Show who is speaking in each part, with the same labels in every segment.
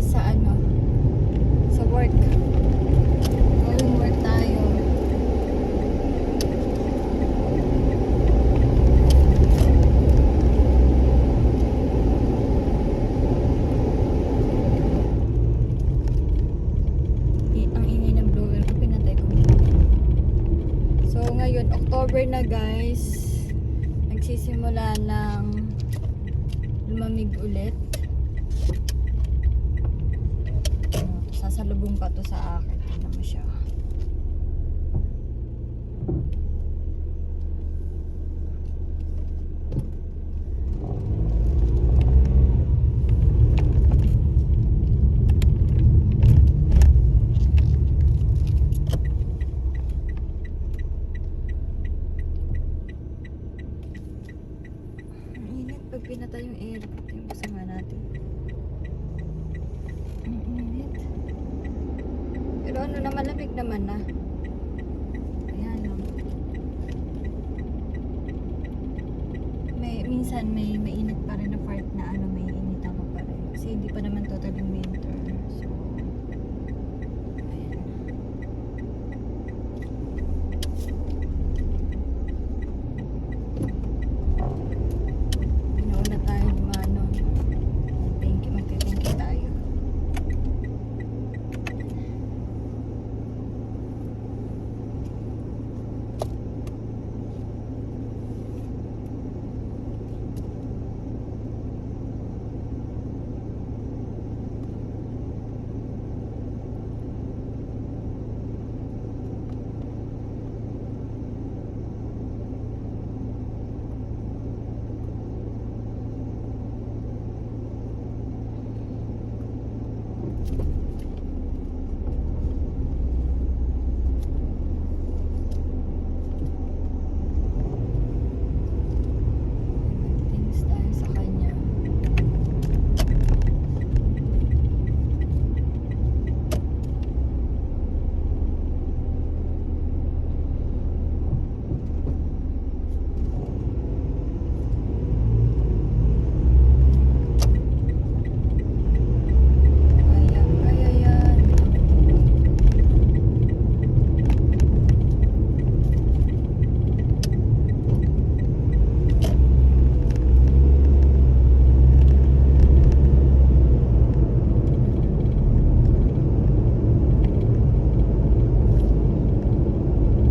Speaker 1: guys sa ano, sa work. Going work tayo. Ang ingay ng blower ko, pinatay ko. So ngayon, October na guys. Nagsisimula ng lumamig ulit. Sasalubong pa to sa akin. Tingnan mo siya. Ang init pag pinatay yung air. Yung kasama natin. Ang init. Pero ano na, malamig naman na. Ayan lang. Minsan may mainit pa rin na part na ano, may init ako pa rin. Kasi hindi pa naman totally winter. So, ayan. Nauna tayo dumano. Thank you, magte-thank you tayo. Thanks tayo sa kanya. Kaya yan.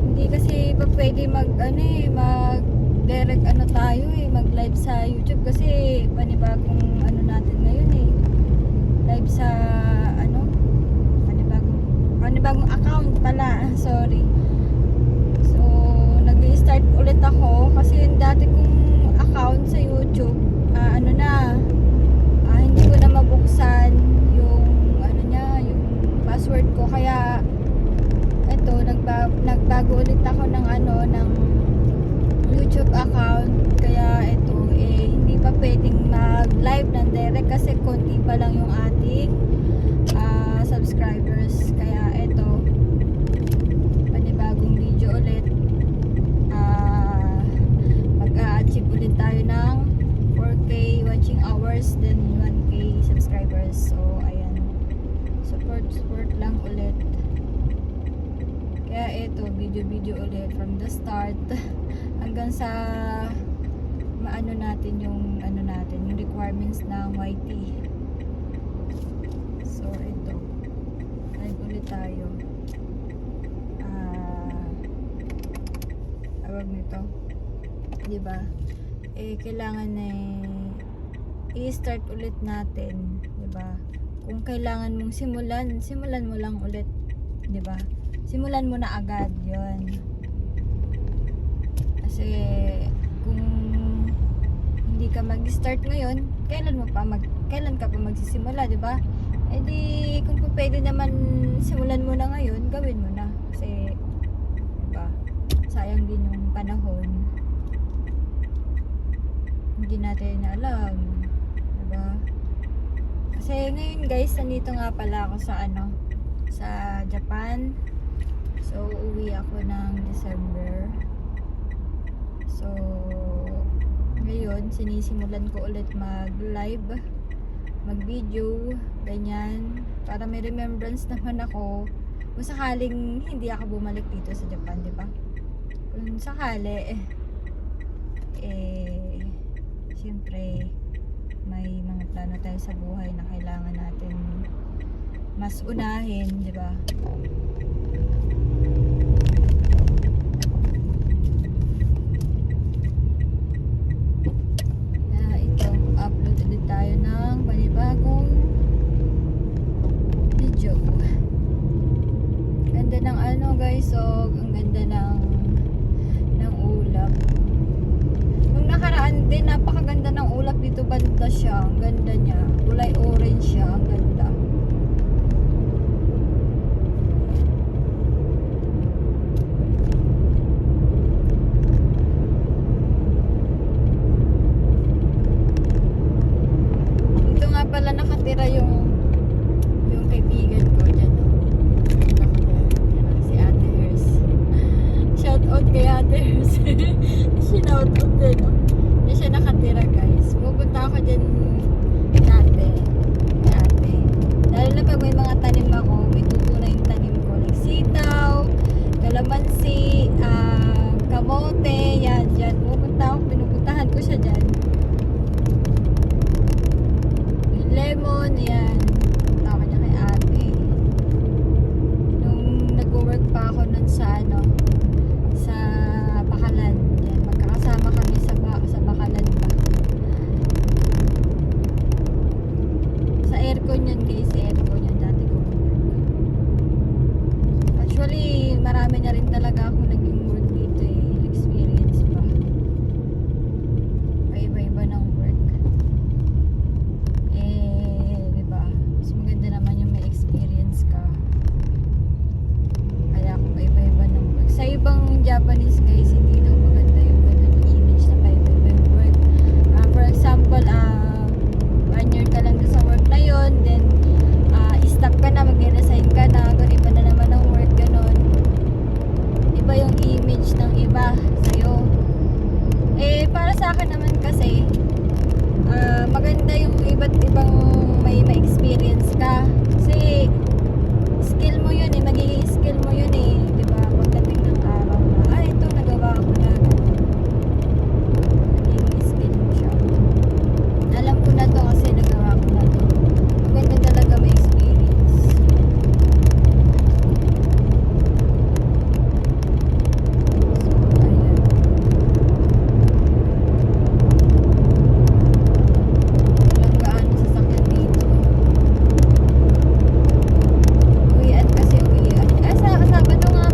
Speaker 1: Hindi kasi pa pwede mag ano eh, mag direct ano tayo eh, mag live sa YouTube kasi panibagong ano natin ngayon eh. Live sa ano, panibagong account pala. Sorry. So, nag-i-start ulit ako kasi yung dati kong account sa YouTube, ano na, hindi ko na mabuksan yung ano niya, yung password ko. Kaya eto, nagbago ulit ako ng ano, ng YouTube account. Kaya eto, hindi pa pwedeng mag-live ng direct kasi konti pa lang yung ating subscribers. Kaya eto, panibagong video ulit. Mag-a-achieve ulit tayo ng 4K watching hours, then 1K subscribers. So, ayan. Support lang ulit. Kaya ito, video ulit from the start hanggang sa maano natin yung ano natin, yung requirements ng YT. So ito, live ulit tayo. Tawag nito, di ba? Kailangan i-start ulit natin, di ba? Kung kailangan mong simulan mo lang ulit, di ba? Simulan mo na agad 'yon. Kasi kung hindi ka mag-start ngayon, kailan ka pa magsisimula, 'di ba? Di kung pwede naman simulan mo na ngayon, gawin mo na. Kasi 'di ba? Sayang din yung panahon. Hindi natin alam, 'di ba? Kasi ngayon guys, nandito nga pala ako sa ano, sa Japan. So, uuwi ako ng December. So, ngayon, sinisimulan ko ulit mag-live. mag-video, ganyan, para may remembrance naman ako kung sakaling hindi ako bumalik dito sa Japan, di ba? Kung sakali, siyempre, may mga plano tayo sa buhay na kailangan natin mas unahin, di ba? Ito, upload ulit tayo ng panibagong video. Ganda ng ano guys, so ang ganda ng ulap. Nung nakaraan din, napakaganda ng ulap dito, banda siya, ang ganda niya, kulay orange siya, ang ganda. Dito nga pala nakatira yung kaibigan ko dyan. Si Ate Hers. Shout out kay Ate Hers. Shout out din. Hindi siya nakatira guys. Pupunta ako dyan dati. Kay Ate. Lalo na pag may mga tanim ako, may tutunay yung tanim ko. Like sitaw, kalamansi, kamote, yan dyan. Pupunta ako, pinupuntahan ko siya dyan. Yung lemon, yan. Pupunta ako niya kay Ate. Nung nag-work pa ako nun sa sa Bakalan. Yan, magkakasama kami sa Bakalan pa. Sa aircon yan guys, aircon yan dati ko. Actually, marami na rin talaga akong naging work dito experience pa. Iba-iba ng work. Diba? Mas maganda naman yung may experience ka. Kaya kung iba-iba ng work. Sa ibang Japanese guys, hindi daw maganda yung ganun image na iba-iba yung work. For example, 1 year ka lang sa work na yon, then stop ka na, mag-resign ka na, iba na naman ang work, ganun. Iba yung image ng iba sa'yo. Para sa akin naman kasi, maganda yung iba't ibang may experience ka. Kasi, skill mo yun magiging skill mo yun diba? Pagdating ng araw na, ito, nagawa ko na. Magiging skill mo siya. Alam ko na to kasi nagawa ko na to. Maganda talaga may experience. So, ayan. Walang gaano sasakyan dito. Uwian kasi uwian. Sa Sabado nga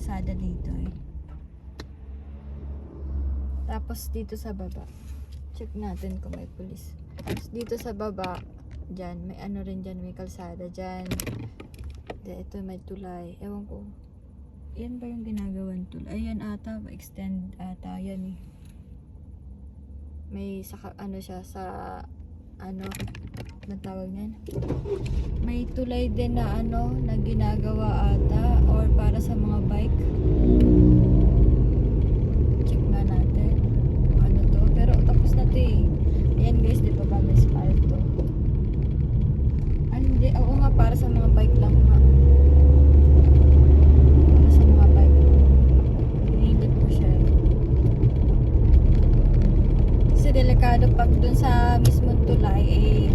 Speaker 1: kalsada dito eh. Tapos dito sa baba, check natin kung may pulis. Tapos dito sa baba, dyan, may ano rin dyan, may kalsada dyan. Ito may tulay, ewan ko. Yan ba yung ginagawan tulay? Ayan ata, extend ata, yan eh. May saka, ano siya, sa, ano, natawag yan? May tulay din na ano, na ginagawa ata, or para sa mga bike. Check nga natin. Ano to? Pero tapos na to eh. Ayan guys, di pa ba may spire to? Ah, hindi. Oo nga, para sa mga bike lang nga. Para sa mga bike. Pinindot ko siya. Kasi delikado pag dun sa mismong tulay, eh,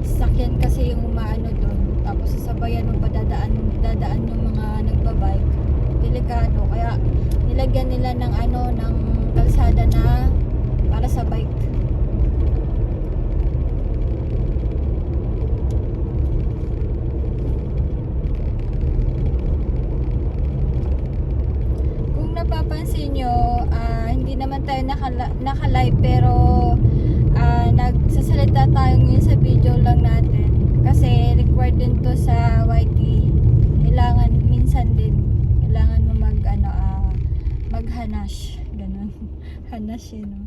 Speaker 1: sakyan kasi yung maano dun. Tapos sasabayan ng dadaan yung mga nagbabike. Delikado. Kaya nilagyan nila ng ano, ng kalsada na para sa bike. Kung napapansin nyo, hindi naman tayo naka-live pero nagsasalita tayo ngayon sa video lang natin kasi required din to sa YT. Kailangan minsan din kailangan mo maghanash, ganun. Hanash yun, no?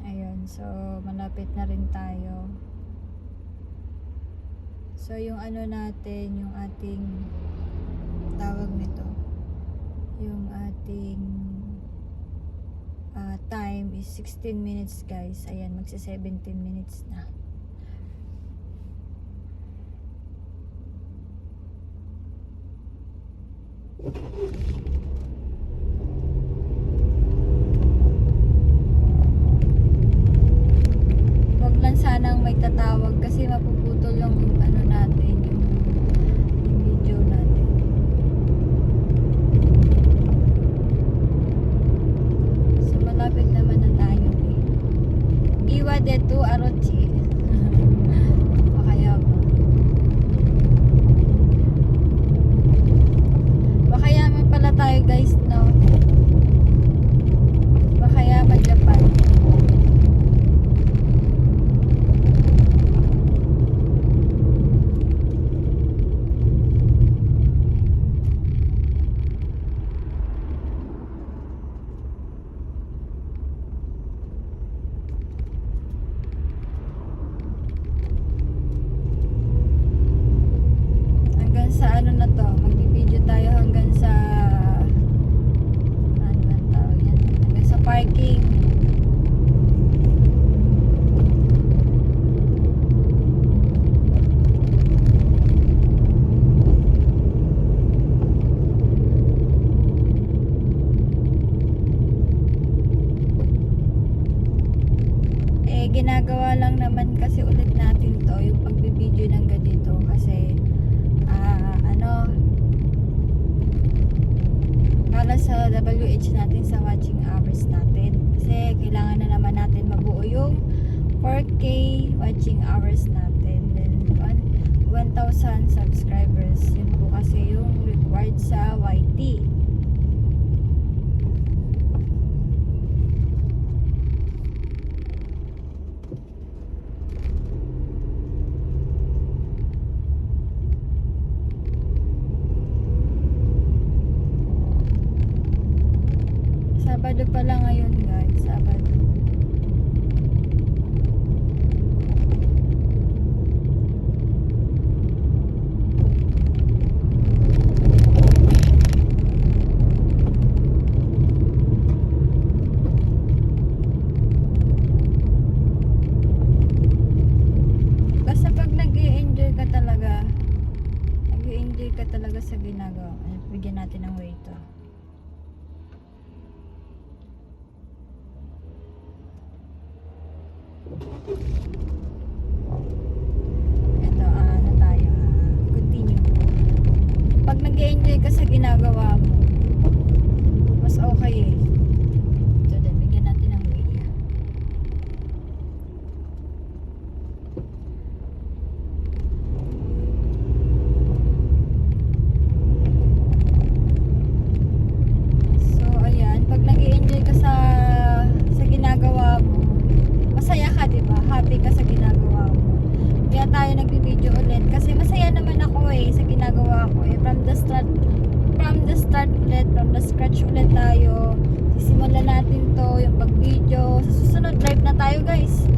Speaker 1: Ayun, so malapit na rin tayo. So yung ano natin, yung ating tawag nito, yung ating time is 16 minutes guys. Ayan, magsa 17 minutes na. Wag lang sanang may tatawag kasi mapuputol yung ano natin, yung video natin. So malapit naman na tayo eh. Iwa detu arochi. O kaya ba? Bakayaman pala tayo guys, no? Bakayaman Japan. Hanggang sa ano na to, magbibideo tayo hanggang sa ano man tawag yan, hanggang sa parking. Ginagawa lang naman kasi ulit natin to, yung pagbibideo ng ganito kasi ano, para sa WH natin, sa watching hours natin, kasi kailangan na naman natin mabuo yung 4K watching hours natin, then 1,000 subscribers. Yun po kasi yung required sa YT. Sabado pala ngayon guys, Sabado. Basta pag nag-i-enjoy ka talaga, sa ginagawa, bigyan natin ng way to. Ito, ano tayo, continue. Pag nag-enjoy ka sa ginagawa mo, mas okay eh. Ito din, bigyan natin ng way. ginagawa ko eh. From the start ulit, from the scratch ulit tayo. Sisimulan natin to, yung pag-video. Sa susunod, live na tayo guys.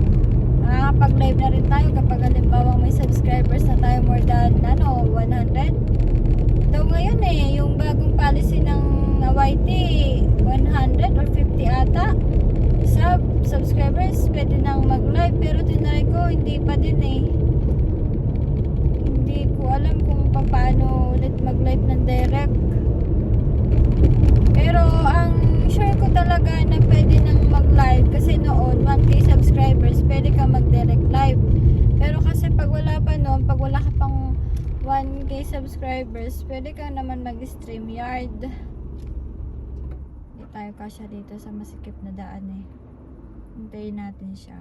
Speaker 1: Makakapag-live na rin tayo kapag halimbawa may subscribers na tayo more than 100. Daw ngayon eh, yung bagong policy ng YT, 100 or 50 ata. Subscribers, pwede nang mag-live. Pero tinry ko, hindi pa din eh. Hindi ko alam kung paano ulit mag-live ng direct. Pero ang sure ko talaga na pwede nang mag-live kasi noon 1k subscribers pwede ka mag-direct live. Pero kasi pag wala pa noon, pag wala ka pang 1k subscribers, pwede ka naman mag-stream yard. Hindi tayo kasya dito sa masikip na daan eh. Hintayin natin siya.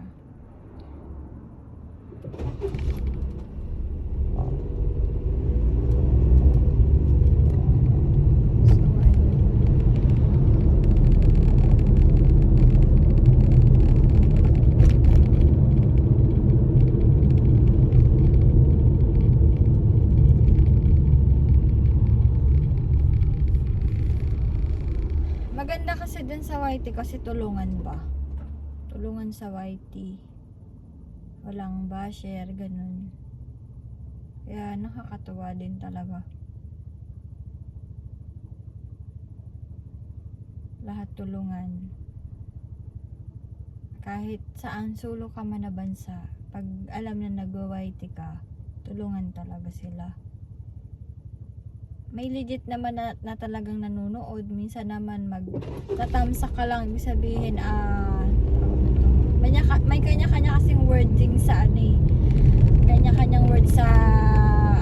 Speaker 1: Maganda kasi dun sa YT kasi tulungan ba? Tulungan sa YT. Walang basher, ganun. Kaya nakakatuwa din talaga. Lahat tulungan. Kahit saan sulok ka man na bansa, pag alam na nag-YT ka, tulungan talaga sila. May legit naman na talagang nanonood. Minsan naman magtatamsak ka lang. Ibig sabihin, may kanya-kanya kasing wording sa ano eh. Kanya-kanyang word sa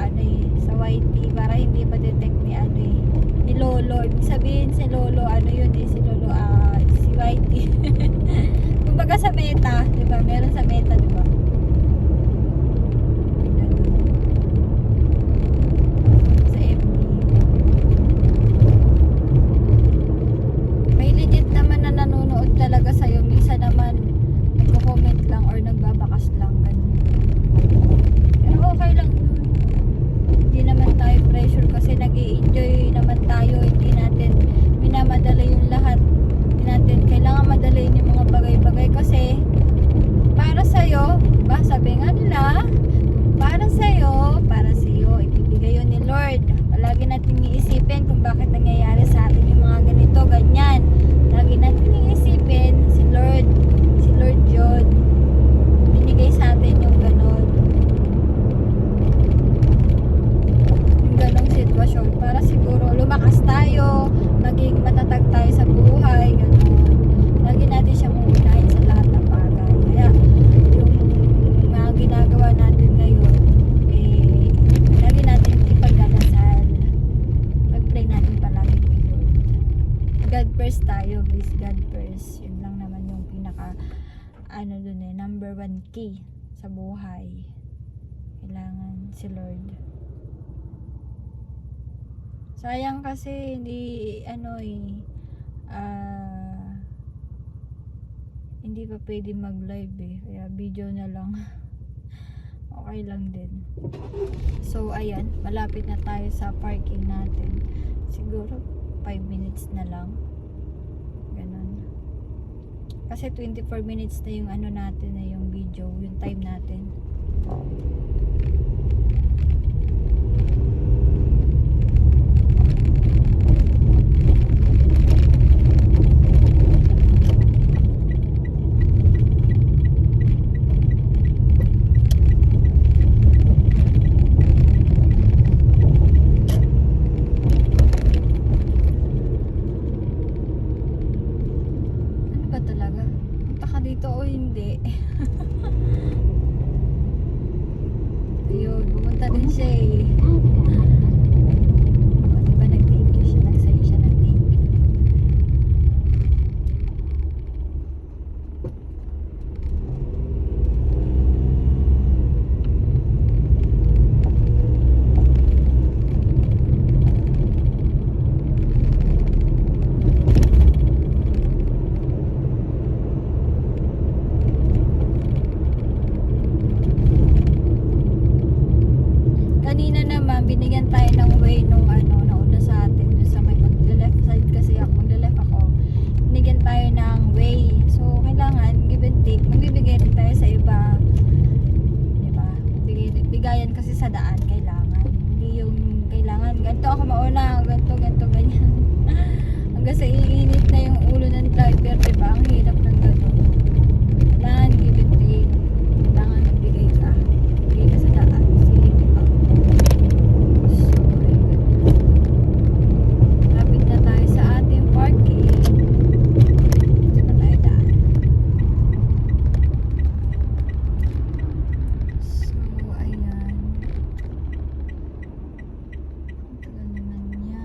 Speaker 1: ano eh, sa YT para hindi ma-detect ni ano eh, ni Lolo. Ibig sabihin si Lolo, ano yun eh, si Lolo, si YT. Kumbaga sa Meta, di ba? Meron sa Meta, di ba? Talaga sa'yo, minsan naman nagko-comment lang or nagbabakas lang ganun. Pero okay lang, hindi naman tayo pressure kasi nag-i-enjoy naman tayo, hindi natin minamadala yung lahat, hindi natin kailangan madalayin yung mga bagay-bagay kasi para sa'yo, diba sabi nga nila, para sa'yo, ibibigay yun ni Lord. Palagi natin iisipin kung bakit nangyayari sa atin yung mga ganito, ganyan. Lagi natin iisipin si Lord John binigay sa atin yung ganong sitwasyon para siguro lumakas tayo, maging matatag tayo sa buhay, ganon. Lagi natin siyang uunahin sa lahat ng bagay. Kaya yung mga ginagawa natin ngayon eh, lagi natin ipagdadasal, mag-pray natin palagi kay Lord. God first tayo guys, God first. Yun lang naman yung pinaka dun eh, number 1 key sa buhay. Kailangan si Lord. Sayang kasi hindi hindi pa pwede mag-live eh. Kaya video na lang. Okay lang din. So ayan, malapit na tayo sa parking natin. Siguro 5 minutes na lang. Ganon. Kasi 24 minutes na yung natin na yung video, yung time natin. Dito o hindi. Ayun, pumunta din siya eh. Diba nag-thank you siya, nag-say siya ng thank you. kanina naman, binigyan tayo ng way nung nauna sa atin. Yung sa may mag-left side kasi ako, mag-left ako. Binigyan tayo ng way. So, kailangan, give and take. Magbibigay rin tayo sa iba. Diba? Bigayan kasi sa daan, kailangan. Hindi yung kailangan, ganito ako mauna, ganito, ganyan. Hanggang sa iinit na yung ulo ng driver, diba? Ang hirap ng gano'n. Kailangan, give and take. Kailangan magbigay ka. Bigay ka sa daan. Sige, diba? So, lapit na tayo sa ating parking. Dito na tayo daan. So, ayan. Ang tagal naman niya.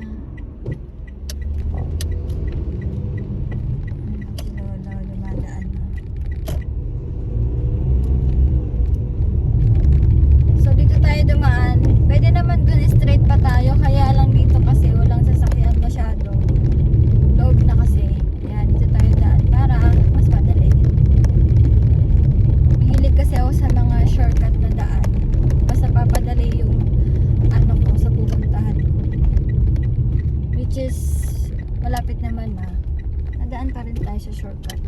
Speaker 1: Si Lola, dumadaan na. So, dito tayo dumaan. Pwede naman dun straight pa tayo. Kaya lang dito kasi walang sasakyan masyado. Loob na kasi. Kaya dito tayo daan para mas madali. Mahilig kasi ako sa mga shortcut na daan. Basta papadali yung ko sa pupuntahan ko. Which is malapit naman na. Nadaan pa rin tayo sa shortcut.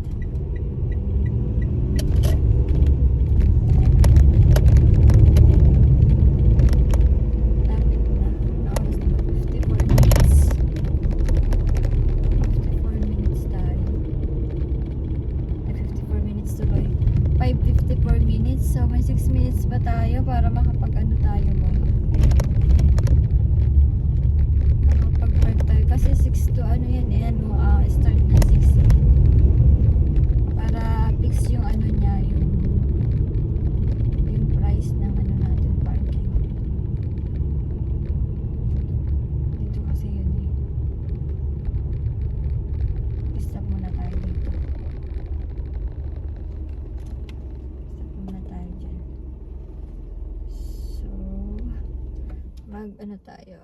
Speaker 1: Lapit na. Ano oras na ba? 54 minutes. 54 minutes tayo. Ay, 54 minutes to by 5:54 minutes. So, may 6 minutes pa tayo para makapag-ano tayo ba? Makapag-park tayo. Kasi 6 to yan eh. Start na 6 eh. Para fix yung niya, yung price ng natin parking. Dito kasi yun eh. Stop muna tayo dito. Stop muna tayo dyan. So, tayo.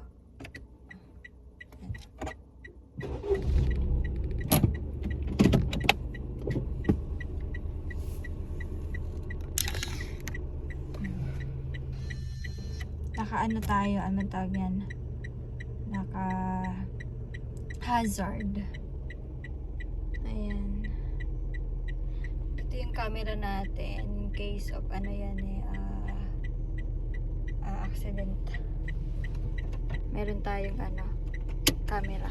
Speaker 1: Naka tayo, ano tawag yan? Naka hazard. Ayan. Ito yung camera natin in case of accident. Meron tayong camera.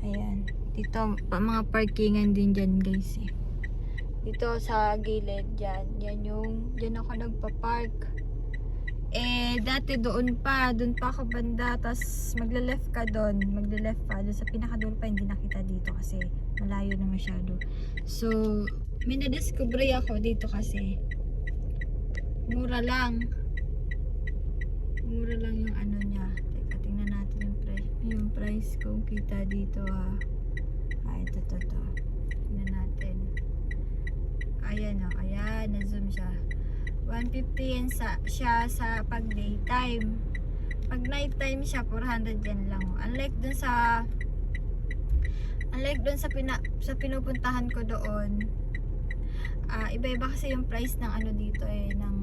Speaker 1: Ayan. Dito, mga parkingan din dyan guys eh. Dito sa gilid dyan. Dyan ako nagpa-park. Dati doon pa ako banda, tas magle-left ka doon. Magle-left pa. Doon sa pinakadulo pa, hindi nakita dito kasi malayo na masyado. So, may na-discover ako dito kasi. Mura lang. Mura lang yung niya. Teka, tingnan natin yung price kung kita dito ito. Tingnan natin. Ayan ayan, na-zoom siya. 150 yan siya sa pag daytime. Pag nighttime siya, 400 yan lang. Unlike dun sa pinupuntahan ko doon, iba-iba kasi yung price ng dito ng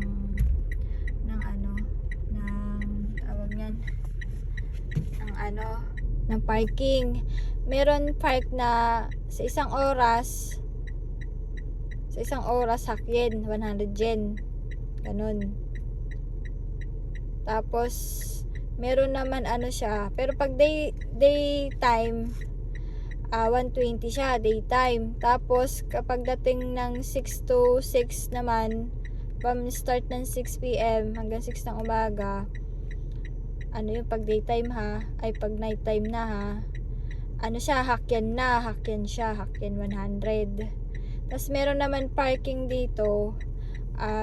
Speaker 1: tawag yan, ng parking. Meron park na sa isang oras sakyan 100 yen ganun. Tapos meron naman siya, pero pag daytime 120 siya daytime. Tapos kapag dating ng 6 to 6 naman, from start ng 6 PM hanggang 6 ng umaga, yung pag daytime ay pag nighttime na hakyan 100. Tapos meron naman parking dito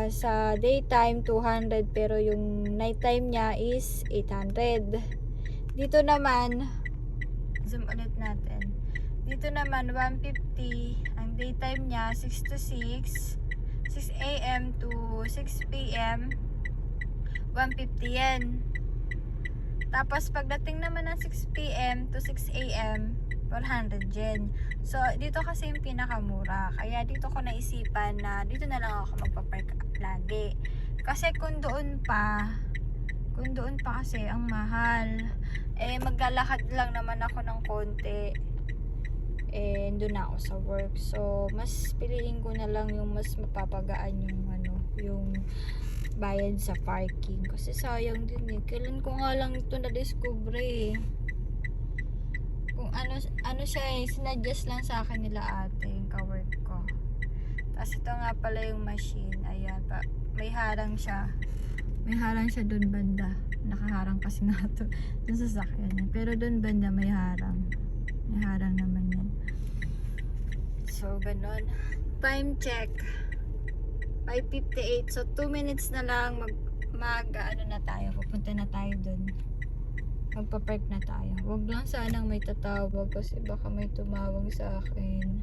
Speaker 1: sa daytime 200, pero yung nighttime niya is 800. Dito naman, zoom ulit natin. Dito naman 150 ang daytime niya, 6 to 6 AM to 6 PM 150 yen. Tapos pagdating naman ng 6 PM to 6 AM 400 yen. So, dito kasi yung pinakamura. Kaya dito ko naisipan na dito na lang ako magpapark lagi. Kasi kung doon pa kasi ang mahal. Eh, maglalakad lang naman ako ng konti. Eh, doon na ako sa work. So, mas piliin ko na lang yung mas mapapagaan yung bayad sa parking. Kasi sayang din eh. Kailan ko nga lang ito na-discover eh. Kung ano siya eh, sinadjust lang sa akin nila ate, yung ka-work ko. Tapos ito nga pala yung machine. Ayan, may harang siya. May harang siya doon banda. Nakaharang kasi nga ito dun sa sakyan niya. Pero doon banda may harang. May harang naman yan. So, ganon. Time check. 5:58. So, 2 minutes na lang ano na tayo. Pupunta na tayo doon. Magpa-park na tayo. Huwag lang sanang may tatawag kasi baka may tumawag sa akin.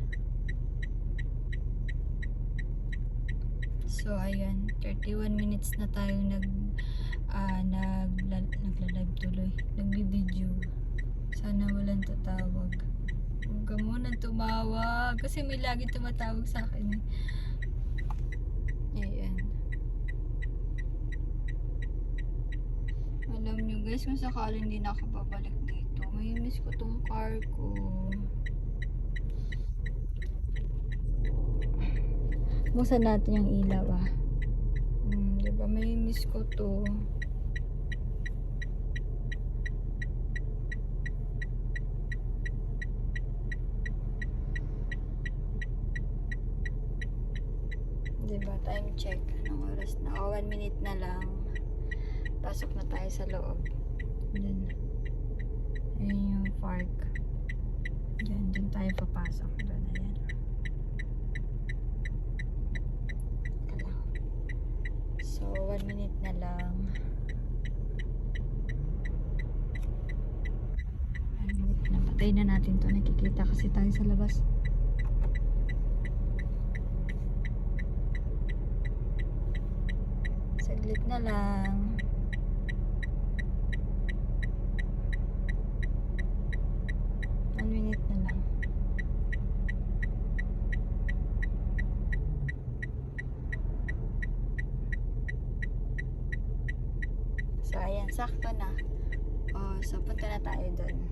Speaker 1: So, ayan. 31 minutes na tayo nagla-live tuloy. Nag-video. Sana walang tatawag. Huwag ka muna tumawag. Kasi may lagi tumatawag sa akin. Ayan. Alam nyo guys, kung sakaling hindi na ako babalik dito, may miss ko tong car ko. Buksan natin yung ilaw ah. Diba may miss ko to. Diba, time check. Anong oras na? 1 minute na lang. Pasok na tayo sa loob. Diyan. Ayan yung park. Diyan tayo papasok. Doon, ayan. So, 1 minute na lang. 1 minute na. Patayin na natin to. Nakikita kasi tayo sa labas. Saglit na lang. So, ayan, sakto na. So, punta na tayo doon.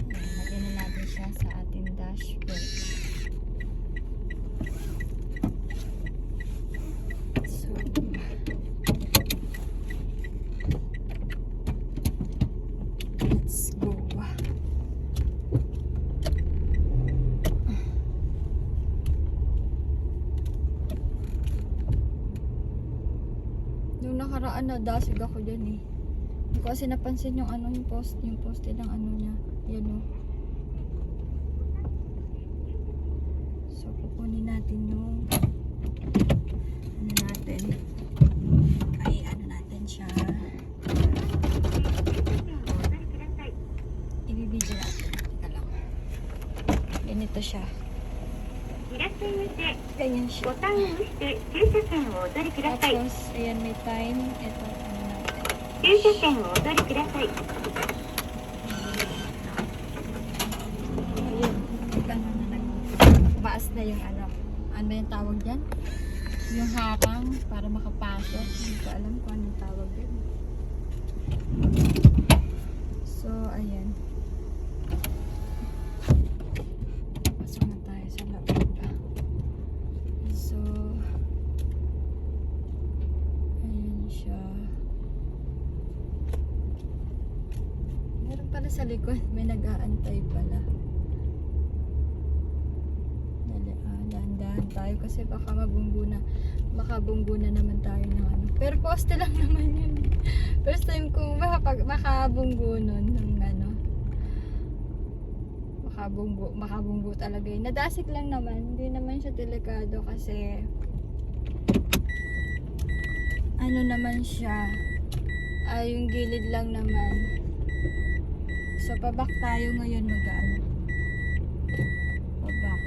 Speaker 1: Lagyan na natin siya sa ating dashboard. So, let's go. Nung nakaraan na dasig ako dyan eh. Hindi ko kasi napansin yung yung poste ng niya. Yan o. So, kukunin natin yung natin. Ay, natin siya. Ibibidyo natin. Teka lang. Ganito siya. Ganyan siya. Tapos, ayan, may time. Ito, natin. Ayun. Baas na yung ano ba yung tawag dyan? Yung harang para makapasok. Hindi ko alam kung anong tawag dyan. So, ayan. Pasok na tayo sa loob. So, ayan siya. Meron pala sa likod. May nag-aantay pala. Dahan-dahan tayo kasi baka makabunggo na naman tayo ng ano. Pero poste lang naman yun. First time kong makabunggo nun ng ano. Makabunggo talaga yun. Nadasik lang naman. Hindi naman siya delikado kasi ano naman siya. Yung gilid lang naman. So, pabak tayo ngayon mag-ano. Pabak.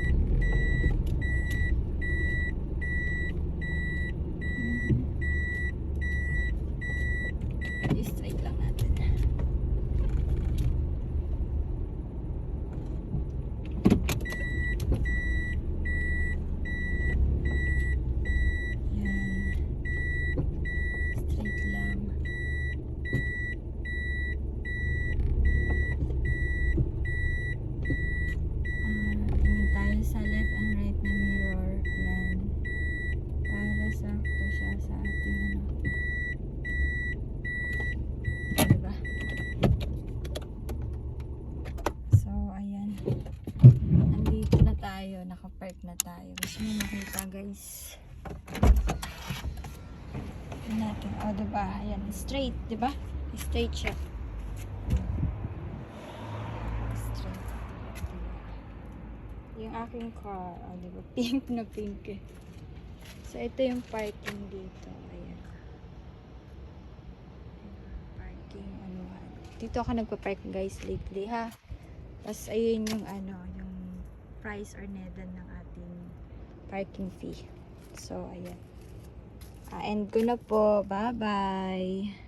Speaker 1: I-straight lang natin. guys. Tingnan natin. O, diba? Ayan, straight, diba? Straight siya. Straight. Diba? Yung aking car, o, diba? Pink na pink eh. So, ito yung parking dito. Ayan. Parking, ano. Dito ako nagpa-park guys lately, ha? Tapos, ayun yung, ano, yung price or nedan ng ating parking fee. So, ayan. End ko na po. Bye-bye!